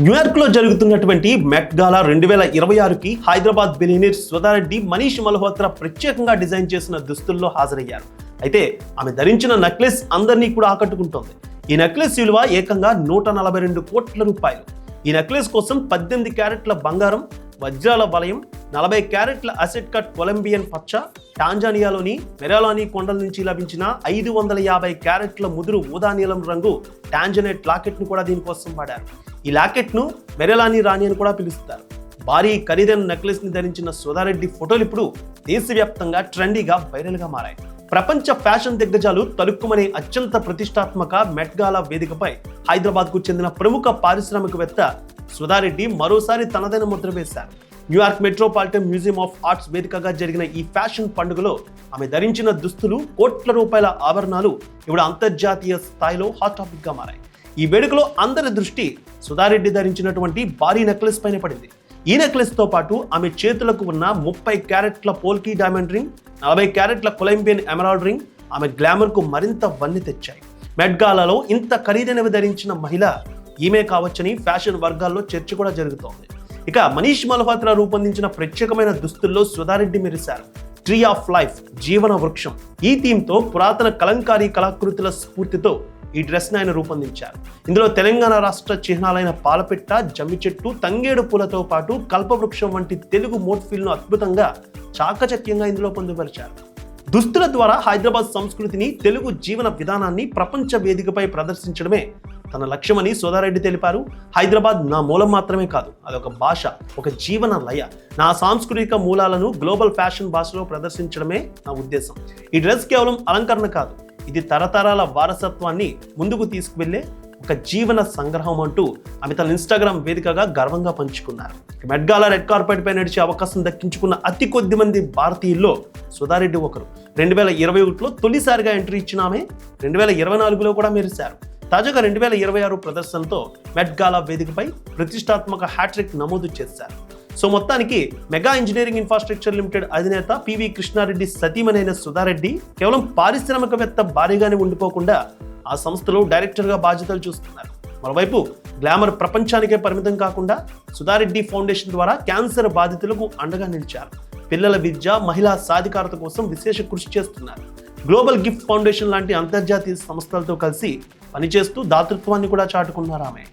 న్యూయార్క్లో జరుగుతున్నటువంటి మెట్ గాలా 2026కి హైదరాబాద్ బిలియనీర్ సుధారెడ్డి మనీష్ మల్హోత్రా ప్రత్యేకంగా డిజైన్ చేసిన దుస్తుల్లో హాజరయ్యారు. అయితే ఆమె ధరించిన నెక్లెస్ అందరినీ కూడా ఆకట్టుకుంటోంది. ఈ నెక్లెస్ విలువ ఏకంగా 142 కోట్ల రూపాయలు. ఈ నెక్లెస్ కోసం 18 క్యారెట్ల బంగారం, వజ్రాల వలయం, 40 క్యారెట్ల అసెట్ కట్ కొలంబియన్ పచ్చ, టాంజానియాలోని మెరాలానీ కొండల నుంచి లభించిన 550 క్యారెట్ల ముదురు ఊదా నీలం రంగు టాంజనెట్ లాకెట్ ను కూడా దీనికోసం వాడారు. ఈ లాకెట్ ను మెరాలానీ రాణి అని కూడా పిలుస్తారు. భారీ ఖరీదైన నెక్లెస్ ని ధరించిన సుధారెడ్డి ఫోటోలు ఇప్పుడు దేశవ్యాప్తంగా ట్రెండీగా వైరల్ గా మారాయి. ప్రపంచ ఫ్యాషన్ దిగ్గజాలు తలుక్కుమనే అత్యంత ప్రతిష్టాత్మక మెట్ గాలా వేదికపై హైదరాబాద్ కు చెందిన ప్రముఖ పారిశ్రామికవేత్త సుధారెడ్డి మరోసారి తనదైన ముద్ర వేశారు. New York metropolitan museum of arts వేదికగా జరిగిన ఈ ఫ్యాషన్ పండుగలో ఆమె ధరించిన దుస్తులు, కోట్ల రూపాయల ఆభరణాలు ఇప్పుడు అంతర్జాతీయ స్థాయిలో హాట్ టాపిక్ గా మారాయి. ఈ వేడుకలో అందరి దృష్టి సుధారెడ్డి ధరించినటువంటి భారీ నెక్లెస్ పైన పడింది. ఈ నెక్లెస్ తో పాటు ఆమె చేతులకు ఉన్న 30 క్యారెట్ల పోల్కీ డైమండ్ రింగ్, 40 క్యారెట్ల కొలంబియన్ ఎమరాల్డ్ రింగ్ ఆమె గ్లామర్ కు మరింత వన్నె తెచ్చాయి. మెట్ గాలాలో ఇంత ఖరీదైనవి ధరించిన మహిళ ఈమె కావచ్చని ఫ్యాషన్ వర్గాల్లో చర్చ కూడా జరుగుతోంది. ఇక మనీష్ మల్హోత్రా రూపొందించిన ప్రత్యేకమైన దుస్తుల్లో సుధారెడ్డి మెరిశారు. ట్రీ ఆఫ్ లైఫ్, జీవన వృక్షం, ఈ థీమ్ తో పురాతన కలంకారీ కళాకృతుల స్ఫూర్తితో ఈ డ్రెస్ ను ఆయన రూపొందించారు. ఇందులో తెలంగాణ రాష్ట్ర చిహ్నాలైన పాలపిట్ట, జమ్మి చెట్టు, తంగేడు పూలతో పాటు కల్పవృక్షం వంటి తెలుగు మోటిఫ్ను అద్భుతంగా చాకచక్యంగా ఇందులో పొందుపరిచారు. దుస్తుల ద్వారా హైదరాబాద్ సంస్కృతిని, తెలుగు జీవన విధానాన్ని ప్రపంచ వేదికపై ప్రదర్శించడమే తన లక్ష్యమని సుధారెడ్డి తెలిపారు. హైదరాబాద్ నా మూలం మాత్రమే కాదు, అదొక భాష, ఒక జీవన లయ. నా సాంస్కృతిక మూలాలను గ్లోబల్ ఫ్యాషన్ భాషలో ప్రదర్శించడమే నా ఉద్దేశం. ఈ డ్రెస్ కేవలం అలంకరణ కాదు, ఇది తరతరాల వారసత్వాన్ని ముందుకు తీసుకువెళ్లే ఒక జీవన సంగ్రహం అంటూ ఆమె తన ఇన్స్టాగ్రామ్ వేదికగా గర్వంగా పంచుకున్నారు. మెట్ గాలా రెడ్ కార్పెట్ పై నడిచే అవకాశం దక్కించుకున్న అతి కొద్ది మంది భారతీయుల్లో సుధారెడ్డి ఒకరు. 2021లో తొలిసారిగా ఎంట్రీ ఇచ్చిన ఆమె 2024లో కూడా మెరిశారు. తాజాగా 2026 ప్రదర్శనతో మెట్ గాలా వేదికపై ప్రతిష్టాత్మక హ్యాట్రిక్ నమోదు చేశారు. సో మొత్తానికి మెగా ఇంజనీరింగ్ ఇన్ఫ్రాస్ట్రక్చర్ లిమిటెడ్ అధినేత పివి కృష్ణారెడ్డి సతీమణైన సుధారెడ్డి కేవలం పారిశ్రామికవేత్త భారీగానే ఉండిపోకుండా ఆ సంస్థలో డైరెక్టర్గా బాధ్యతలు చూస్తున్నారు. మరోవైపు గ్లామర్ ప్రపంచానికే పరిమితం కాకుండా సుధారెడ్డి ఫౌండేషన్ ద్వారా క్యాన్సర్ బాధితులకు అండగా నిలిచారు. పిల్లల విద్య, మహిళా సాధికారత కోసం విశేష కృషి చేస్తున్నారు. గ్లోబల్ గిఫ్ట్ ఫౌండేషన్ లాంటి అంతర్జాతీయ సంస్థలతో కలిసి పనిచేస్తూ దాతృత్వాన్ని కూడా చాటుకున్నారు ఆమె.